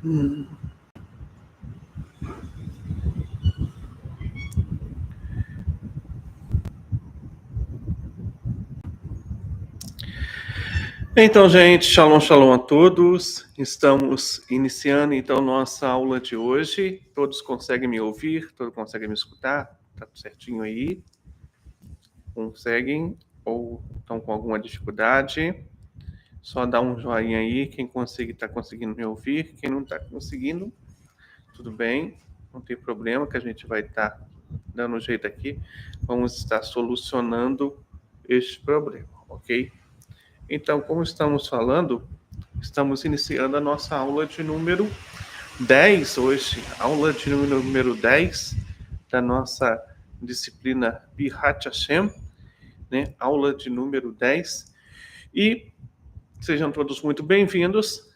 Então, gente, shalom, shalom a todos. Estamos iniciando, então, nossa aula de hoje. Todos conseguem me ouvir? Todos conseguem me escutar? Tá tudo certinho aí? Conseguem? Ou estão com alguma dificuldade? Só dá um joinha aí, quem conseguir está conseguindo me ouvir. Quem não está conseguindo, tudo bem, não tem problema, que a gente vai estar dando um jeito aqui. Vamos estar solucionando este problema, ok? Então, como estamos falando, estamos iniciando a nossa aula de número 10 hoje, aula de número 10 da nossa disciplina Bihat Hashem, né? Aula de número 10. E sejam todos muito bem-vindos.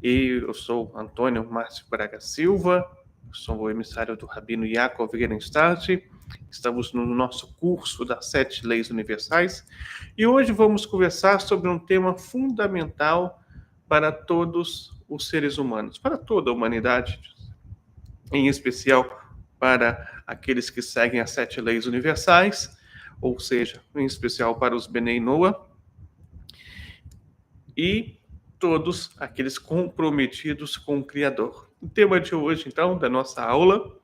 E eu sou Antônio Márcio Braga Silva, sou o emissário do Rabino Yaakov Gerenstadt. Estamos no nosso curso das 7 Leis Universais e hoje vamos conversar sobre um tema fundamental para todos os seres humanos, para toda a humanidade, em especial para aqueles que seguem as 7 Leis Universais, ou seja, em especial para os Benei Noah e todos aqueles comprometidos com o Criador. O tema de hoje, então, da nossa aula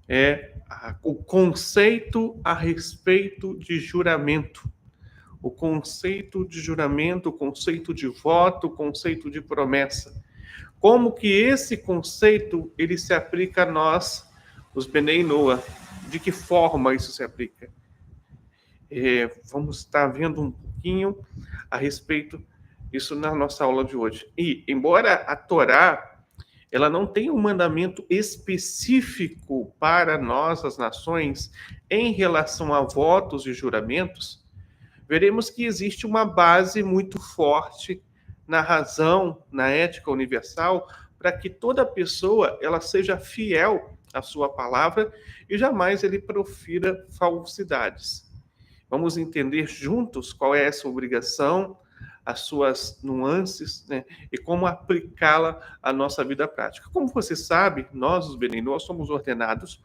é o conceito a respeito de juramento. O conceito de juramento, o conceito de voto, o conceito de promessa. Como que esse conceito ele se aplica a nós, os Benei Noah? De que forma isso se aplica? Vamos estar vendo um pouquinho a respeito disso na nossa aula de hoje. E, embora a Torá ela não tem um mandamento específico para nós, as nações, em relação a votos e juramentos, veremos que existe uma base muito forte na razão, na ética universal, para que toda pessoa ela seja fiel à sua palavra e jamais ele profira falsidades. Vamos entender juntos qual é essa obrigação, as suas nuances, né, e como aplicá-la à nossa vida prática. Como você sabe, nós, os Benei Noah, somos ordenados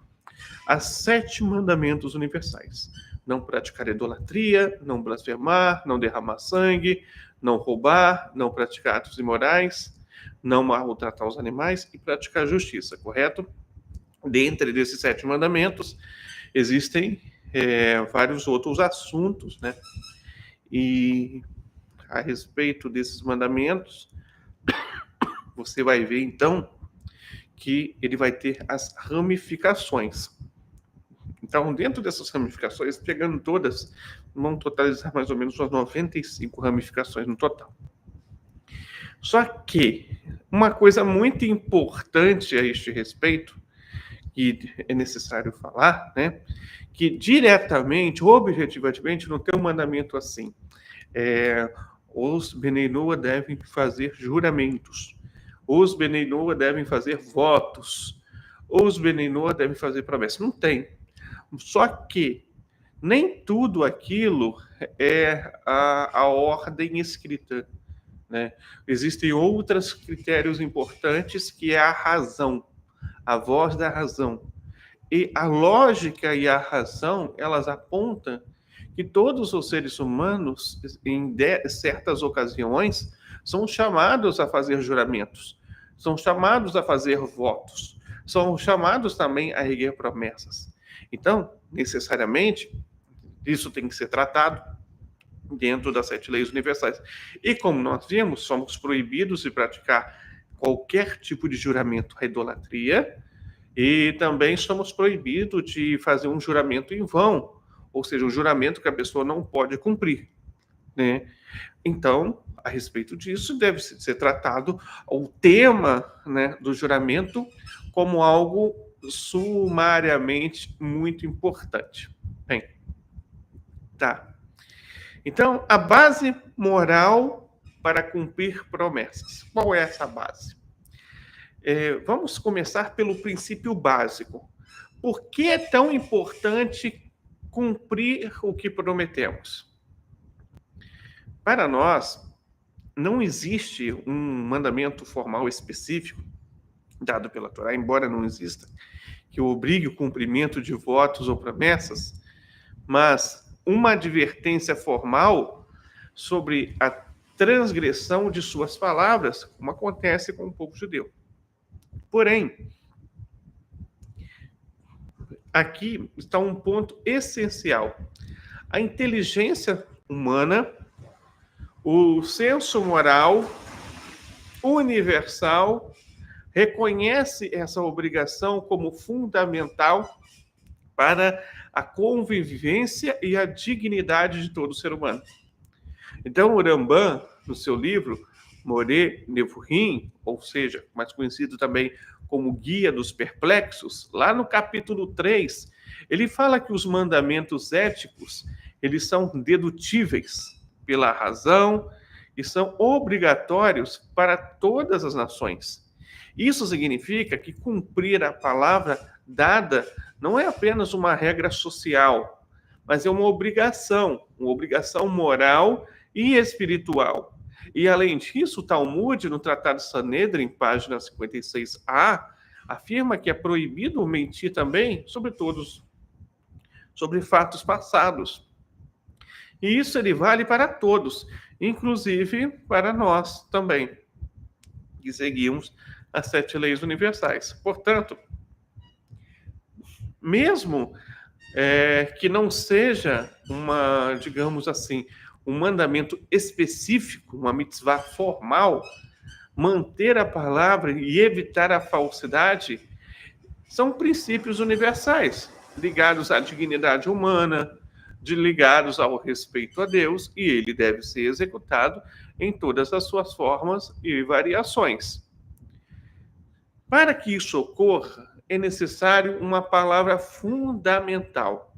a 7 mandamentos universais. Não praticar idolatria, não blasfemar, não derramar sangue, não roubar, não praticar atos imorais, não maltratar os animais e praticar justiça, correto? Dentre desses 7 mandamentos, existem vários outros assuntos, né? E a respeito desses mandamentos, você vai ver, então, que ele vai ter as ramificações. Então, dentro dessas ramificações, pegando todas, vão totalizar mais ou menos umas 95 ramificações no total. Só que uma coisa muito importante a este respeito, que é necessário falar, né, que diretamente, objetivamente, não tem um mandamento assim. Os Benei Noah devem fazer juramentos. Os Benei Noah devem fazer votos. Os Benei Noah devem fazer promessas. Não tem. Só que nem tudo aquilo é a ordem escrita, né? Existem outros critérios importantes que é a razão, a voz da razão. E a lógica e a razão, elas apontam que todos os seres humanos, em certas ocasiões, são chamados a fazer juramentos, são chamados a fazer votos, são chamados também a erguer promessas. Então, necessariamente, isso tem que ser tratado dentro das 7 leis universais. E como nós vimos, somos proibidos de praticar qualquer tipo de juramento à idolatria e também somos proibidos de fazer um juramento em vão, ou seja, um juramento que a pessoa não pode cumprir, né? Então, a respeito disso, deve ser tratado o tema, né, do juramento como algo sumariamente muito importante. Bem, tá. Então, a base moral para cumprir promessas. Qual é essa base? Vamos começar pelo princípio básico. Por que é tão importante cumprir o que prometemos? Para nós, não existe um mandamento formal específico dado pela Torá, embora não exista, que obrigue o cumprimento de votos ou promessas, mas uma advertência formal sobre a transgressão de suas palavras, como acontece com o povo judeu. Porém, aqui está um ponto essencial. A inteligência humana, o senso moral universal, reconhece essa obrigação como fundamental para a convivência e a dignidade de todo ser humano. Então, o Rambam, no seu livro Moreh Nevuchim, ou seja, mais conhecido também como Guia dos Perplexos, lá no capítulo 3, ele fala que os mandamentos éticos, eles são dedutíveis pela razão e são obrigatórios para todas as nações. Isso significa que cumprir a palavra dada não é apenas uma regra social, mas é uma obrigação moral e espiritual. E, além disso, o Talmud, no Tratado de Sanedrin, página 56a, afirma que é proibido mentir também sobre fatos passados. E isso ele vale para todos, inclusive para nós também, que seguimos as 7 leis universais. Portanto, mesmo que não seja digamos assim, um mandamento específico, uma mitzvah formal, manter a palavra e evitar a falsidade são princípios universais, ligados à dignidade humana, ligados ao respeito a Deus, e ele deve ser executado em todas as suas formas e variações. Para que isso ocorra, é necessário uma palavra fundamental: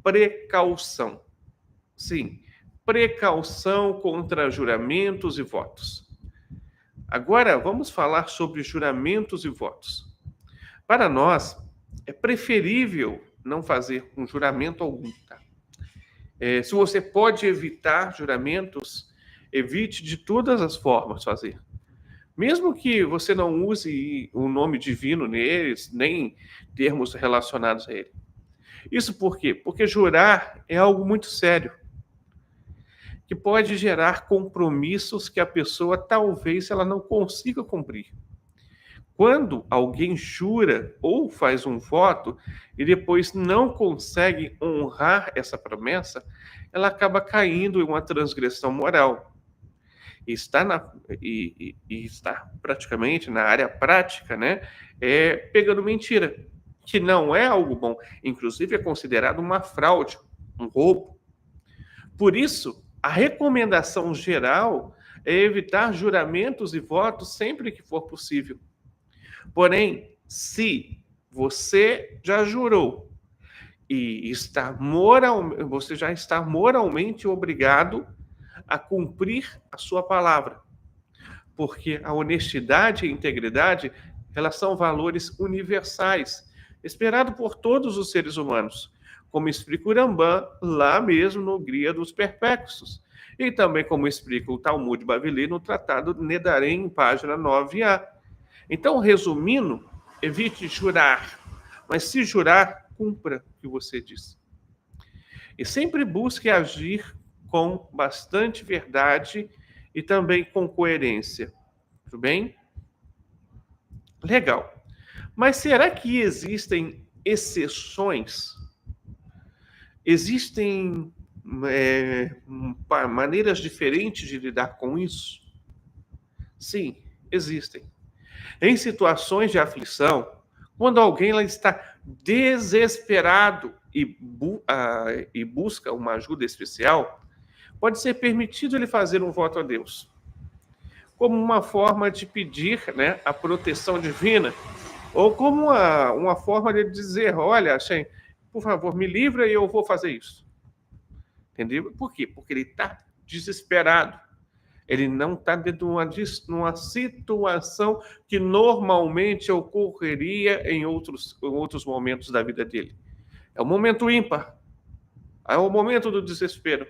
precaução. Sim, precaução contra juramentos e votos. Agora, vamos falar sobre juramentos e votos. Para nós, é preferível não fazer um juramento algum. Tá? Se você pode evitar juramentos, evite de todas as formas fazer. Mesmo que você não use o nome divino neles, nem termos relacionados a ele. Isso por quê? Porque jurar é algo muito sério, que pode gerar compromissos que a pessoa talvez ela não consiga cumprir. Quando alguém jura ou faz um voto e depois não consegue honrar essa promessa, ela acaba caindo em uma transgressão moral. E está praticamente na área prática, né? Pegando mentira, que não é algo bom. Inclusive é considerado uma fraude, um roubo. Por isso, a recomendação geral é evitar juramentos e votos sempre que for possível. Porém, se você já jurou e você já está moralmente obrigado a cumprir a sua palavra, porque a honestidade e a integridade, elas são valores universais, esperados por todos os seres humanos, como explica o Rambam lá mesmo no Guia dos Perplexos, e também como explica o Talmud Bavli no Tratado Nedarim, página 9a. Então, resumindo, evite jurar, mas se jurar, cumpra o que você diz. E sempre busque agir com bastante verdade e também com coerência. Tudo bem? Legal. Mas será que existem exceções? Existem maneiras diferentes de lidar com isso? Sim, existem. Em situações de aflição, quando alguém lá está desesperado e busca uma ajuda especial, pode ser permitido ele fazer um voto a Deus, como uma forma de pedir, né, a proteção divina, ou como uma forma de dizer: olha, Hashem, por favor, me livra e eu vou fazer isso. Entendeu? Por quê? Porque ele está desesperado. Ele não está dentro de uma situação que normalmente ocorreria em outros momentos da vida dele. É um momento ímpar. É o momento do desespero.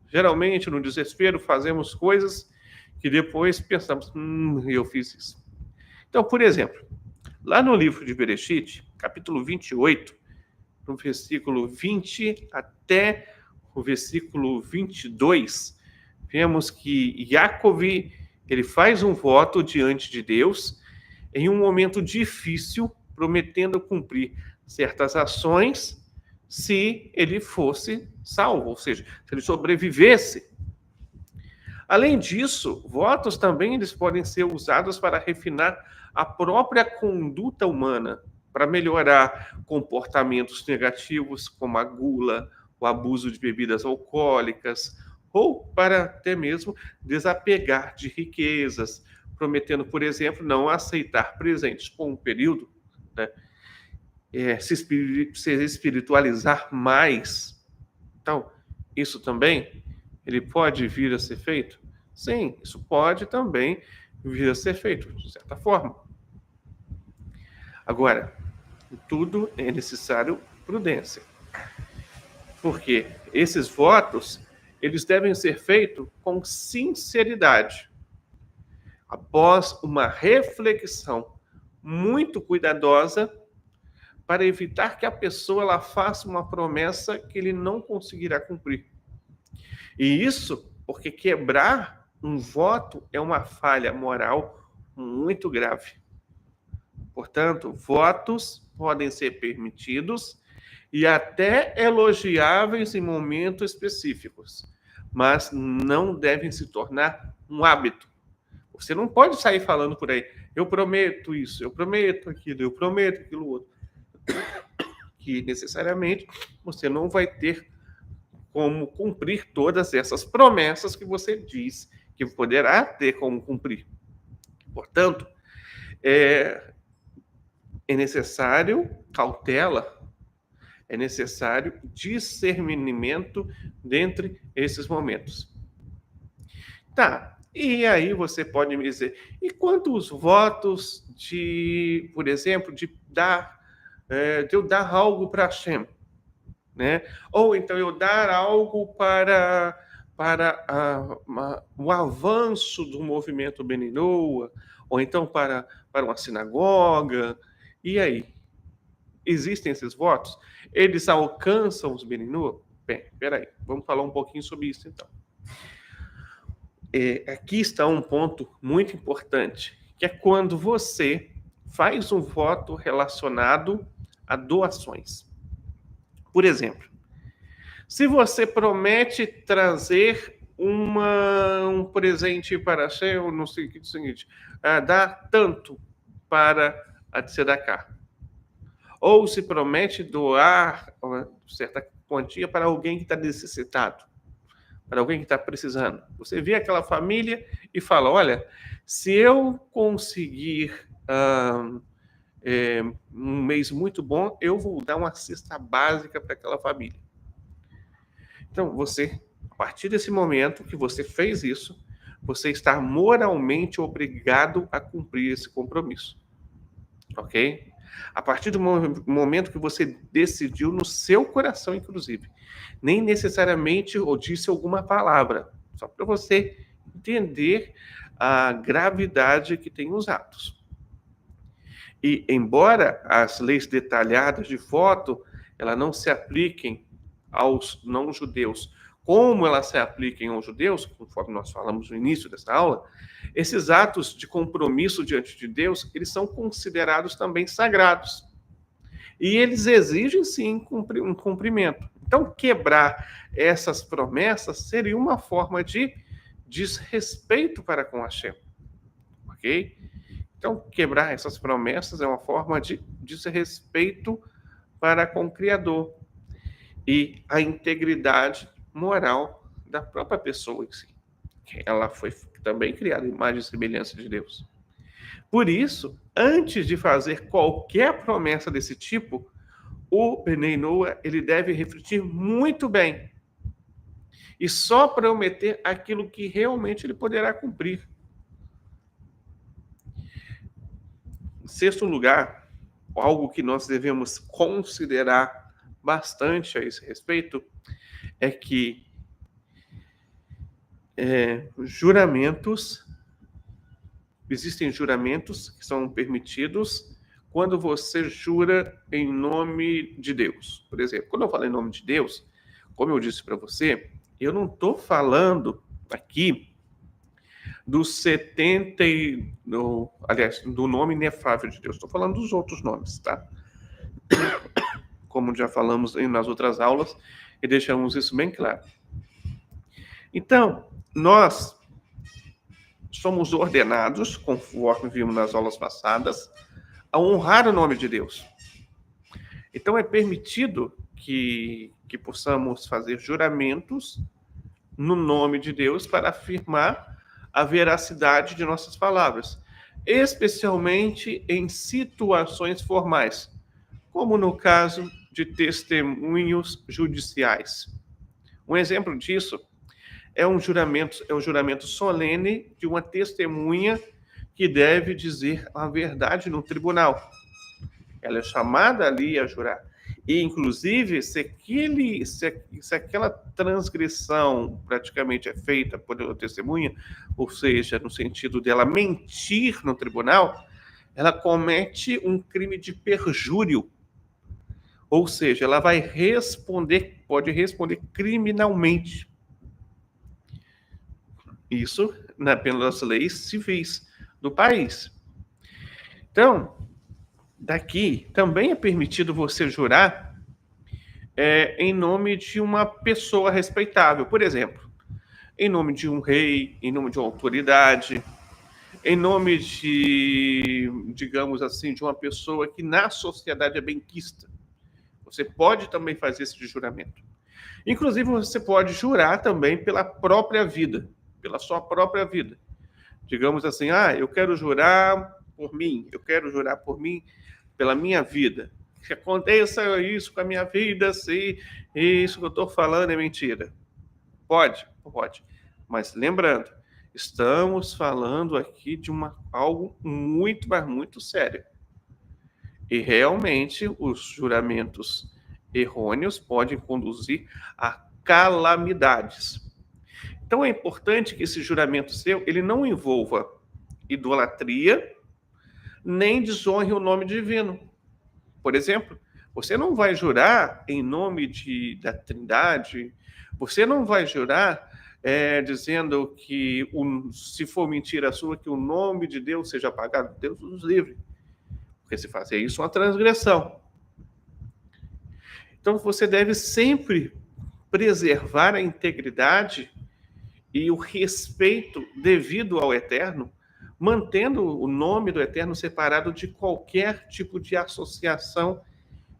Geralmente, no desespero, fazemos coisas que depois pensamos, eu fiz isso. Então, por exemplo, lá no livro de Bereshit, capítulo 28, no versículo 20 até o versículo 22, vemos que Jacob, ele faz um voto diante de Deus em um momento difícil, prometendo cumprir certas ações se ele fosse salvo, ou seja, se ele sobrevivesse. Além disso, votos também eles podem ser usados para refinar a própria conduta humana, para melhorar comportamentos negativos como a gula, o abuso de bebidas alcoólicas, ou para até mesmo desapegar de riquezas, prometendo, por exemplo, não aceitar presentes por um período, né? Se espiritualizar mais. Então, isso também ele pode vir a ser feito? Sim, isso pode também vir a ser feito, de certa forma. Agora, tudo é necessário prudência, porque esses votos eles devem ser feitos com sinceridade, após uma reflexão muito cuidadosa para evitar que a pessoa ela faça uma promessa que ele não conseguirá cumprir. E isso porque quebrar um voto é uma falha moral muito grave. Portanto, votos podem ser permitidos e até elogiáveis em momentos específicos, mas não devem se tornar um hábito. Você não pode sair falando por aí, eu prometo isso, eu prometo aquilo, eu prometo aquilo outro, que necessariamente você não vai ter como cumprir todas essas promessas que você diz que poderá ter como cumprir. Portanto, é necessário cautela, é necessário discernimento dentre esses momentos. Tá, e aí você pode me dizer, e quantos votos de, por exemplo, de eu dar algo para Hashem, né? Ou então eu dar algo para o avanço do movimento Beninoa, ou então para uma sinagoga. E aí? Existem esses votos? Eles alcançam os Beninoa? Bem, peraí, vamos falar um pouquinho sobre isso então. Aqui está um ponto muito importante, que é quando você faz um voto relacionado a doações. Por exemplo, se você promete trazer um presente para Hashem, não sei o que é o seguinte, dar tanto para a Tzedakah, ou se promete doar uma certa quantia para alguém que está necessitado, para alguém que está precisando. Você vê aquela família e fala, olha, se eu conseguir um mês muito bom, eu vou dar uma cesta básica para aquela família. Então, você, a partir desse momento que você fez isso, você está moralmente obrigado a cumprir esse compromisso. Ok? A partir do momento que você decidiu no seu coração, inclusive, nem necessariamente ou disse alguma palavra, só para você entender a gravidade que tem os atos. E embora as leis detalhadas de voto, elas não se apliquem aos não-judeus, como elas se apliquem aos judeus, conforme nós falamos no início dessa aula, esses atos de compromisso diante de Deus, eles são considerados também sagrados. E eles exigem, sim, um cumprimento. Então, quebrar essas promessas seria uma forma de desrespeito para com Hashem. Ok? Então, quebrar essas promessas é uma forma de desrespeito para com o Criador e a integridade moral da própria pessoa em si. Ela foi também criada em imagem e semelhança de Deus. Por isso, antes de fazer qualquer promessa desse tipo, o Benei Noah, ele deve refletir muito bem e só prometer aquilo que realmente ele poderá cumprir. Em sexto lugar, algo que nós devemos considerar bastante a esse respeito é que juramentos existem juramentos que são permitidos quando você jura em nome de Deus. Por exemplo, quando eu falo em nome de Deus, como eu disse para você, eu não estou falando aqui dos 70 aliás, do nome inefável de Deus. Estou falando dos outros nomes, tá? Como já falamos nas outras aulas e deixamos isso bem claro. Então, nós somos ordenados, conforme vimos nas aulas passadas, a honrar o nome de Deus. Então, é permitido que possamos fazer juramentos no nome de Deus para afirmar a veracidade de nossas palavras, especialmente em situações formais, como no caso de testemunhos judiciais. Um exemplo disso é o juramento solene de uma testemunha que deve dizer a verdade no tribunal. Ela é chamada ali a jurar. E, inclusive, se aquela transgressão praticamente é feita por uma testemunha, ou seja, no sentido dela mentir no tribunal, ela comete um crime de perjúrio. Ou seja, ela vai responder, pode responder criminalmente. Isso pelas leis civis do país. Então, daqui também é permitido você jurar em nome de uma pessoa respeitável. Por exemplo, em nome de um rei, em nome de uma autoridade, em nome de, digamos assim, de uma pessoa que na sociedade é benquista. Você pode também fazer esse juramento. Inclusive, você pode jurar também pela própria vida, pela sua própria vida. Digamos assim, eu quero jurar por mim, pela minha vida. Que aconteça isso com a minha vida, se isso que eu estou falando é mentira. Pode. Mas lembrando, estamos falando aqui de algo muito, mas muito sério. E realmente os juramentos errôneos podem conduzir a calamidades. Então é importante que esse juramento seu, ele não envolva idolatria, nem desonre o nome divino. Por exemplo, você não vai jurar em nome da Trindade, você não vai jurar dizendo que, se for mentira sua, que o nome de Deus seja apagado. Deus nos livre. Porque se fazer isso é uma transgressão. Então você deve sempre preservar a integridade e o respeito devido ao Eterno, mantendo o nome do Eterno separado de qualquer tipo de associação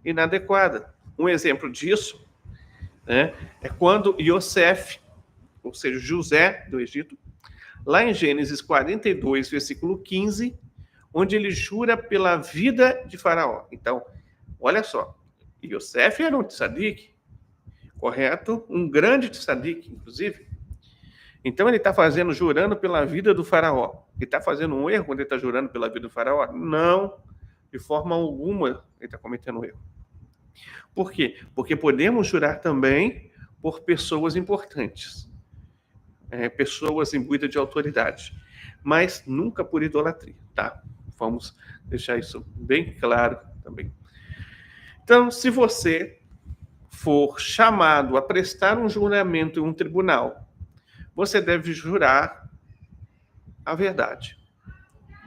inadequada. Um exemplo disso é quando Yosef, ou seja, José do Egito, lá em Gênesis 42, versículo 15, onde ele jura pela vida de Faraó. Então, olha só, Yosef era um tzadik, correto? Um grande tzadik, inclusive. Então ele está jurando pela vida do faraó. Ele está fazendo um erro quando ele está jurando pela vida do faraó? Não, de forma alguma ele está cometendo um erro. Por quê? Porque podemos jurar também por pessoas importantes, pessoas imbuídas de autoridade, mas nunca por idolatria, tá? Vamos deixar isso bem claro também. Então, se você for chamado a prestar um juramento em um tribunal, você deve jurar a verdade,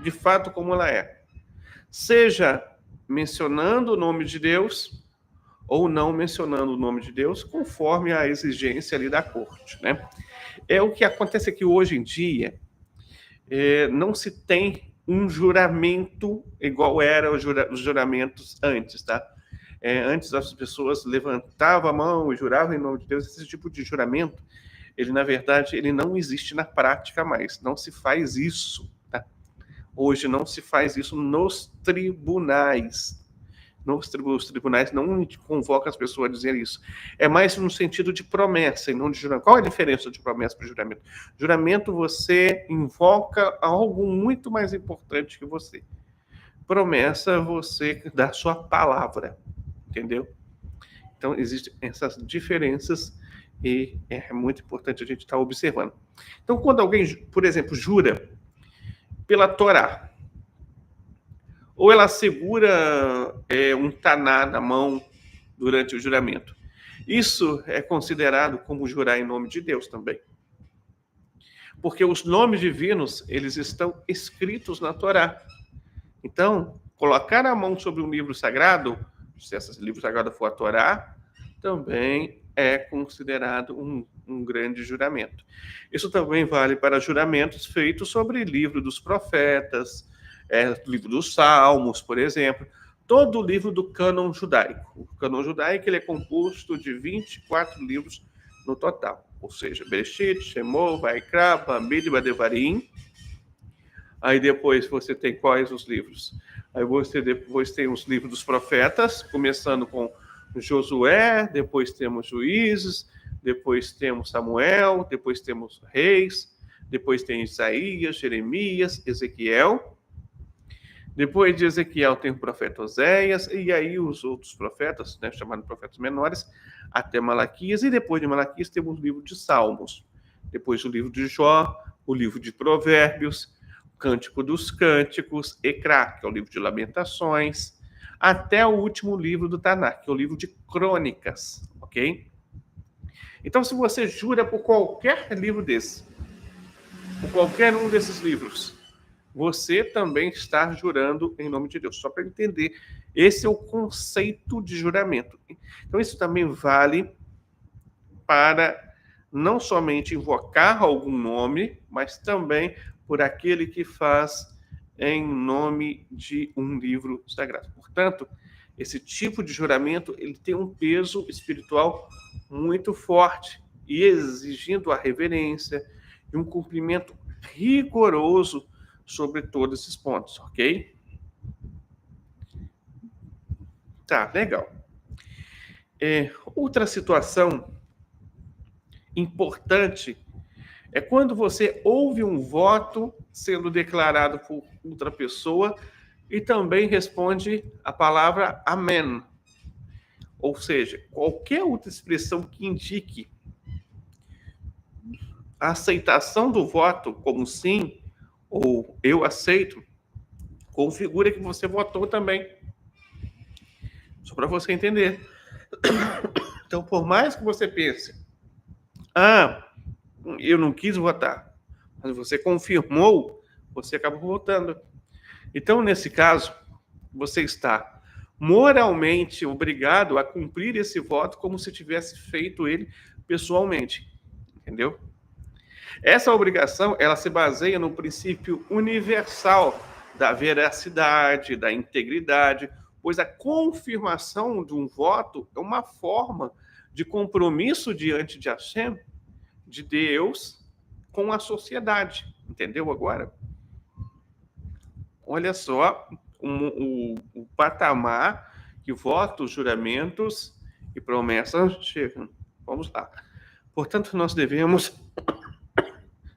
de fato como ela é. Seja mencionando o nome de Deus ou não mencionando o nome de Deus, conforme a exigência ali da corte, né? É o que acontece aqui hoje em dia, não se tem um juramento igual era os juramentos antes, tá? Antes as pessoas levantavam a mão e juravam em nome de Deus. Esse tipo de juramento, ele, na verdade, ele não existe na prática mais. Não se faz isso, tá? Hoje não se faz isso nos tribunais. Os tribunais não convocam as pessoas a dizer isso. É mais no sentido de promessa e não de juramento. Qual é a diferença de promessa para juramento? Juramento, você invoca algo muito mais importante que você. Promessa, você dá sua palavra. Entendeu? Então, existem essas diferenças e é muito importante a gente estar observando. Então, quando alguém, por exemplo, jura pela Torá. Ou ela segura um taná na mão durante o juramento. Isso é considerado como jurar em nome de Deus também. Porque os nomes divinos, eles estão escritos na Torá. Então, colocar a mão sobre um livro sagrado, se esse livro sagrado for a Torá, também é considerado um grande juramento. Isso também vale para juramentos feitos sobre livro dos profetas, livro dos Salmos, por exemplo. Todo o livro do cânon judaico. O cânon judaico ele é composto de 24 livros no total. Ou seja, Bereshit, Shemot, Vaikra, Bamidbar, Devarim. Aí depois você tem quais os livros? Aí você depois tem os livros dos profetas, começando com Josué, depois temos Juízes, depois temos Samuel, depois temos Reis, depois tem Isaías, Jeremias, Ezequiel. Depois de Ezequiel tem o profeta Oséias, e aí os outros profetas, né, chamados profetas menores, até Malaquias, e depois de Malaquias temos o livro de Salmos. Depois o livro de Jó, o livro de Provérbios, Cântico dos Cânticos, Ecrá, que é o livro de Lamentações, até o último livro do Tanakh, que é o livro de Crônicas, ok? Então, se você jura por qualquer livro desse, por qualquer um desses livros, você também está jurando em nome de Deus. Só para entender, esse é o conceito de juramento. Então, isso também vale para não somente invocar algum nome, mas também por aquele que faz em nome de um livro sagrado. Portanto, esse tipo de juramento ele tem um peso espiritual muito forte e exigindo a reverência e um cumprimento rigoroso sobre todos esses pontos, ok? Tá, legal. Outra situação importante é quando você ouve um voto sendo declarado por outra pessoa e também responde a palavra amém. Ou seja, qualquer outra expressão que indique a aceitação do voto como sim ou eu aceito, configura que você votou também. Só para você entender. Então, por mais que você pense, eu não quis votar, mas você confirmou, você acabou votando. Então, nesse caso, você está moralmente obrigado a cumprir esse voto como se tivesse feito ele pessoalmente, entendeu? Essa obrigação, ela se baseia no princípio universal da veracidade, da integridade, pois a confirmação de um voto é uma forma de compromisso diante de Hashem, de Deus, com a sociedade. Entendeu agora? Olha só o patamar que votos, juramentos e promessas chegam. Vamos lá. Portanto, nós devemos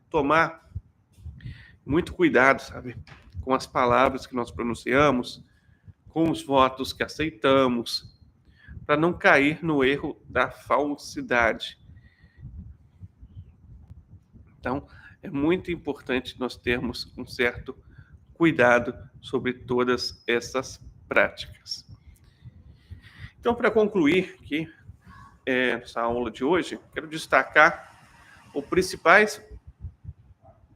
tomar muito cuidado, sabe, com as palavras que nós pronunciamos, com os votos que aceitamos, para não cair no erro da falsidade. Então, é muito importante nós termos um certo cuidado sobre todas essas práticas. Então, para concluir aqui essa aula de hoje, quero destacar os principais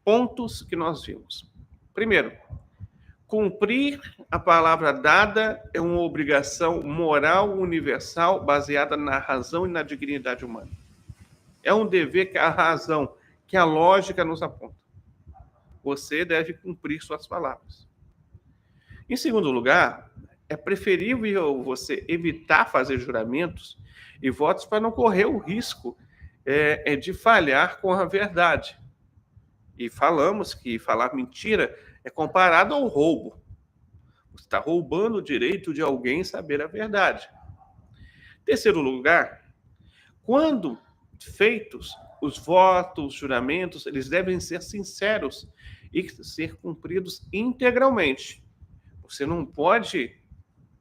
pontos que nós vimos. Primeiro, cumprir a palavra dada é uma obrigação moral universal baseada na razão e na dignidade humana. É um dever que a razão, que a lógica nos aponta. Você deve cumprir suas palavras. Em segundo lugar, é preferível você evitar fazer juramentos e votos para não correr o risco de falhar com a verdade. E falamos que falar mentira é comparado ao roubo. Você está roubando o direito de alguém saber a verdade. Terceiro lugar, quando feitos os votos, juramentos, eles devem ser sinceros e ser cumpridos integralmente. Você não pode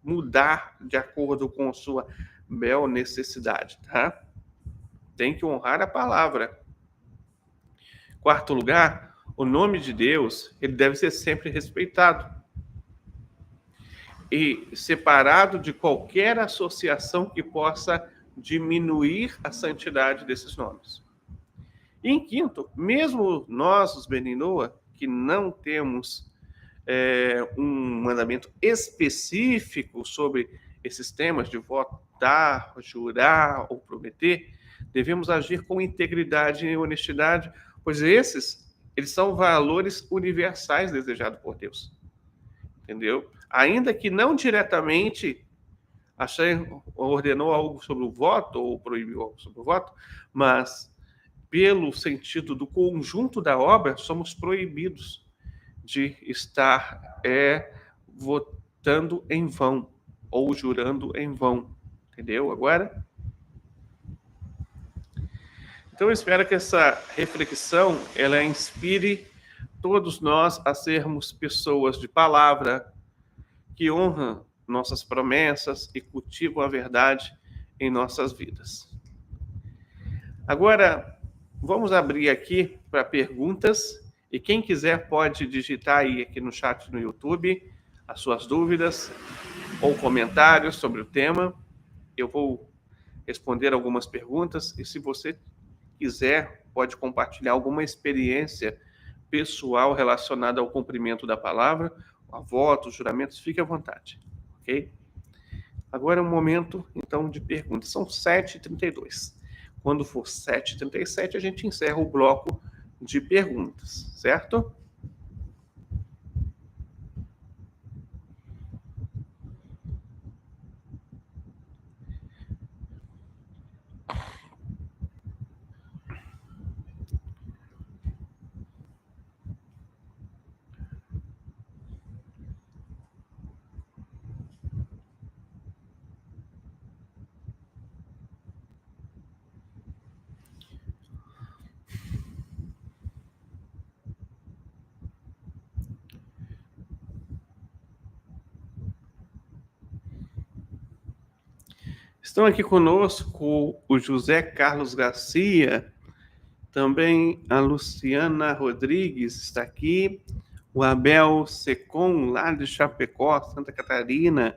mudar de acordo com sua bel necessidade, tá? Tem que honrar a palavra. Quarto lugar, o nome de Deus, ele deve ser sempre respeitado e separado de qualquer associação que possa diminuir a santidade desses nomes. E em quinto, mesmo nós, os Beninoa, que não temos um mandamento específico sobre esses temas de votar, jurar ou prometer, devemos agir com integridade e honestidade, pois eles são valores universais desejados por Deus. Entendeu? Ainda que não diretamente ordenou algo sobre o voto ou proibiu algo sobre o voto, mas pelo sentido do conjunto da obra, somos proibidos de estar votando em vão ou jurando em vão. Entendeu agora? Então, eu espero que essa reflexão ela inspire todos nós a sermos pessoas de palavra, que honram nossas promessas e cultivam a verdade em nossas vidas. Agora, vamos abrir aqui para perguntas, e quem quiser pode digitar aí aqui no chat no YouTube as suas dúvidas ou comentários sobre o tema. Eu vou responder algumas perguntas, e se você quiser, pode compartilhar alguma experiência pessoal relacionada ao cumprimento da palavra, a votos, juramentos, fique à vontade, ok? Agora é um momento, então, de perguntas. São 7h32. Quando for 7h37, a gente encerra o bloco de perguntas, certo? Estão aqui conosco o José Carlos Garcia, também a Luciana Rodrigues está aqui, o Abel Secom, lá de Chapecó, Santa Catarina,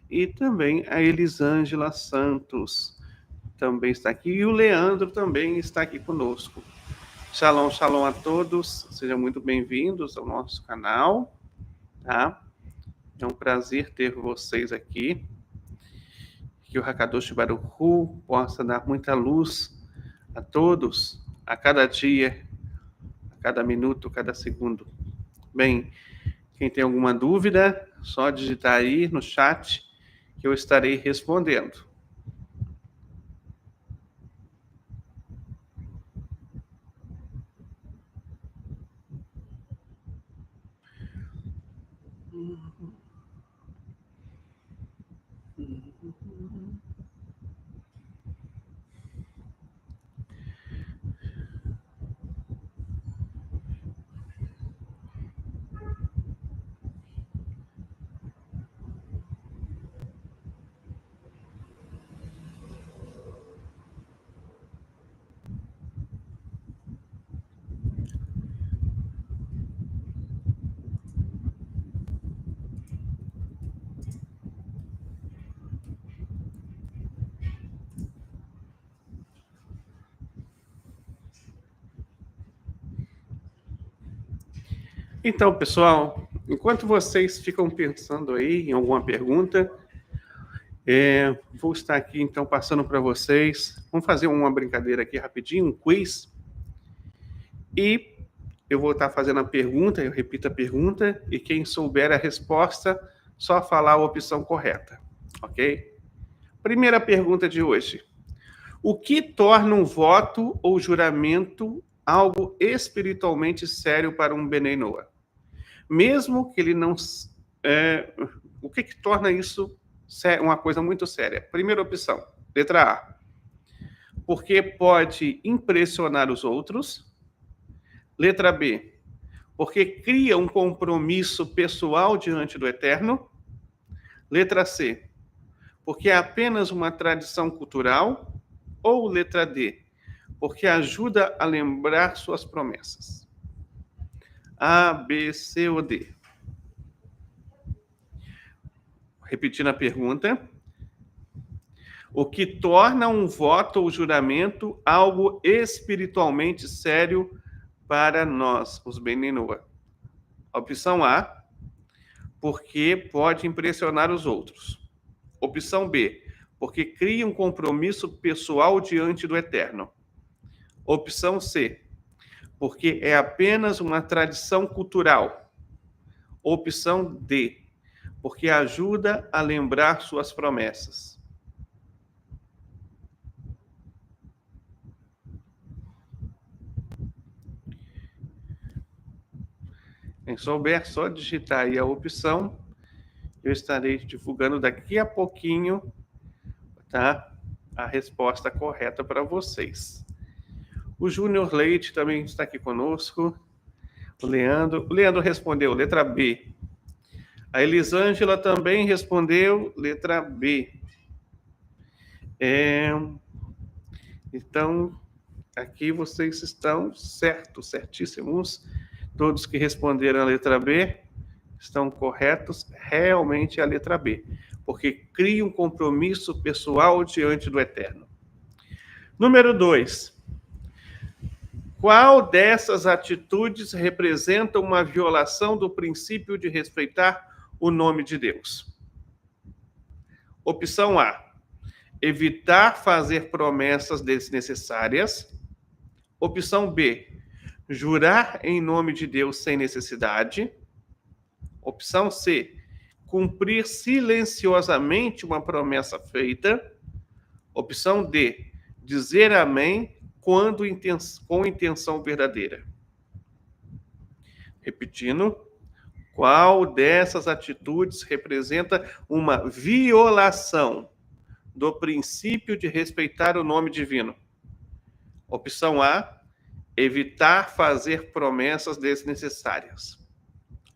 e também a Elisângela Santos também está aqui, e o Leandro também está aqui conosco. Shalom, shalom a todos, sejam muito bem-vindos ao nosso canal, tá? É um prazer ter vocês aqui. Que o Hakadosh Baruch Hu possa dar muita luz a todos, a cada dia, a cada minuto, a cada segundo. Bem, quem tem alguma dúvida, só digitar aí no chat que eu estarei respondendo. Então, pessoal, enquanto vocês ficam pensando aí em alguma pergunta, vou estar aqui, então, passando para vocês. Vamos fazer uma brincadeira aqui rapidinho, um quiz. E eu vou estar fazendo a pergunta, eu repito a pergunta, e quem souber a resposta, só falar a opção correta, ok? Primeira pergunta de hoje. O que torna um voto ou juramento algo espiritualmente sério para um Benei Noah? Mesmo que ele não... o que torna isso uma coisa muito séria? Primeira opção, letra A. Porque pode impressionar os outros. Letra B. Porque cria um compromisso pessoal diante do Eterno. Letra C. Porque é apenas uma tradição cultural. Ou letra D. Porque ajuda a lembrar suas promessas. A, B, C ou D? Repetindo a pergunta. O que torna um voto ou juramento algo espiritualmente sério para nós, os Beninoa? Opção A, porque pode impressionar os outros. Opção B, porque cria um compromisso pessoal diante do Eterno. Opção C, porque é apenas uma tradição cultural. Opção D, porque ajuda a lembrar suas promessas. Quem souber, só digitar aí a opção. Eu estarei divulgando daqui a pouquinho, tá? A resposta correta para vocês. O Júnior Leite também está aqui conosco. O Leandro respondeu letra B. A Elisângela também respondeu letra B. Então, aqui vocês estão certíssimos. Todos que responderam a letra B estão corretos. Realmente é a letra B, porque cria um compromisso pessoal diante do Eterno. Número 2. Qual dessas atitudes representa uma violação do princípio de respeitar o nome de Deus? Opção A, evitar fazer promessas desnecessárias. Opção B, jurar em nome de Deus sem necessidade. Opção C, cumprir silenciosamente uma promessa feita. Opção D, dizer amém com intenção verdadeira. Repetindo, qual dessas atitudes representa uma violação do princípio de respeitar o nome divino? Opção A, evitar fazer promessas desnecessárias.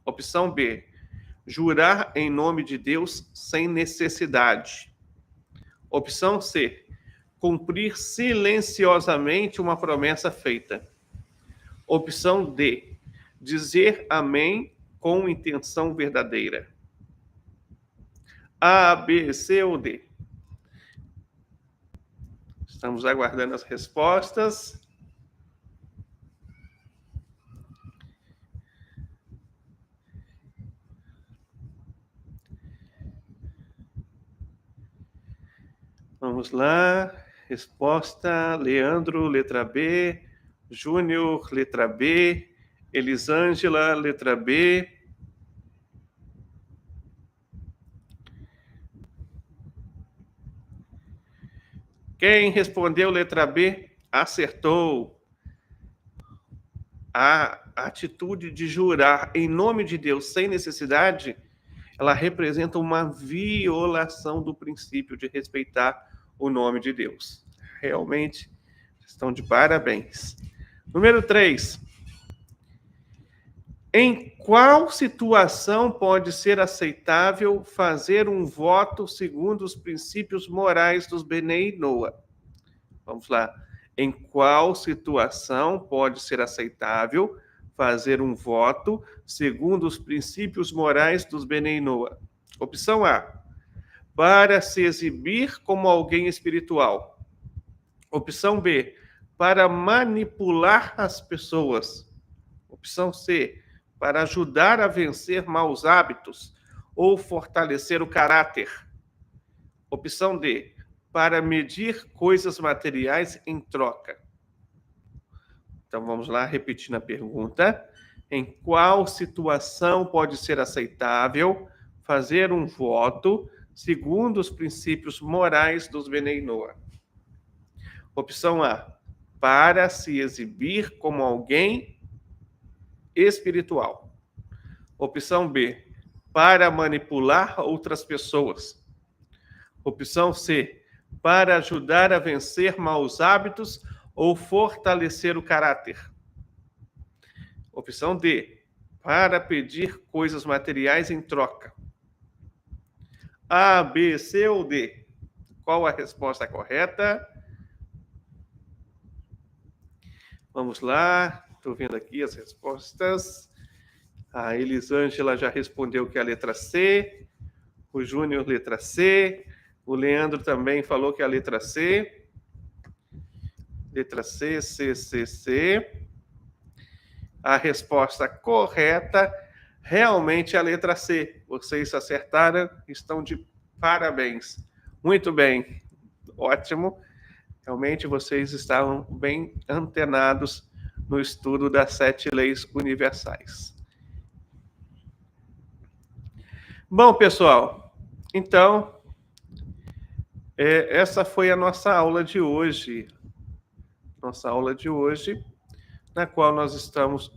Opção B, jurar em nome de Deus sem necessidade. Opção C, cumprir silenciosamente uma promessa feita. Opção D, dizer amém com intenção verdadeira. A, B, C ou D? Estamos aguardando as respostas. Vamos lá. Resposta: Leandro, letra B. Júnior, letra B. Elisângela, letra B. Quem respondeu letra B, acertou. A atitude de jurar em nome de Deus sem necessidade, ela representa uma violação do princípio de respeitar o nome de Deus. Realmente, estão de parabéns. Número 3. Em qual situação pode ser aceitável fazer um voto segundo os princípios morais dos Benei Noa? Vamos lá. Em qual situação pode ser aceitável fazer um voto segundo os princípios morais dos Benei Noa? Opção A, para se exibir como alguém espiritual. Opção B, para manipular as pessoas. Opção C, para ajudar a vencer maus hábitos ou fortalecer o caráter. Opção D, para medir coisas materiais em troca. Então vamos lá, repetindo a pergunta. Em qual situação pode ser aceitável fazer um voto segundo os princípios morais dos Benei Noa? Opção A, para se exibir como alguém espiritual. Opção B, para manipular outras pessoas. Opção C, para ajudar a vencer maus hábitos ou fortalecer o caráter. Opção D, para pedir coisas materiais em troca. A, B, C ou D? Qual a resposta correta? Vamos lá, estou vendo aqui as respostas. A Elisângela já respondeu que é a letra C. O Júnior, letra C. O Leandro também falou que é a letra C. Letra C, C, C, C. A resposta correta realmente é a letra C. Vocês acertaram, estão de parabéns. Muito bem, ótimo. Realmente vocês estavam bem antenados no estudo das 7 leis universais. Bom, pessoal, então, essa foi a nossa aula de hoje. Na qual nós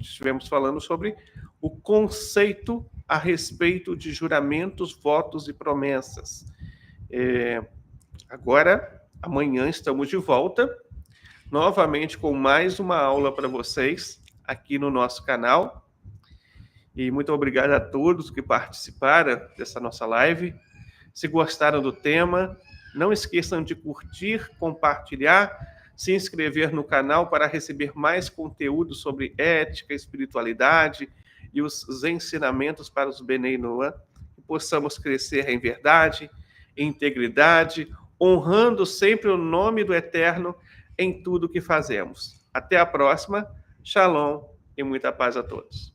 estivemos falando sobre o conceito a respeito de juramentos, votos e promessas. Agora, amanhã estamos de volta, novamente com mais uma aula para vocês aqui no nosso canal. E muito obrigado a todos que participaram dessa nossa live. Se gostaram do tema, não esqueçam de curtir, compartilhar, se inscrever no canal para receber mais conteúdo sobre ética, espiritualidade e os ensinamentos para os Bnei Noah, que possamos crescer em verdade, em integridade, honrando sempre o nome do Eterno em tudo que fazemos. Até a próxima. Shalom e muita paz a todos.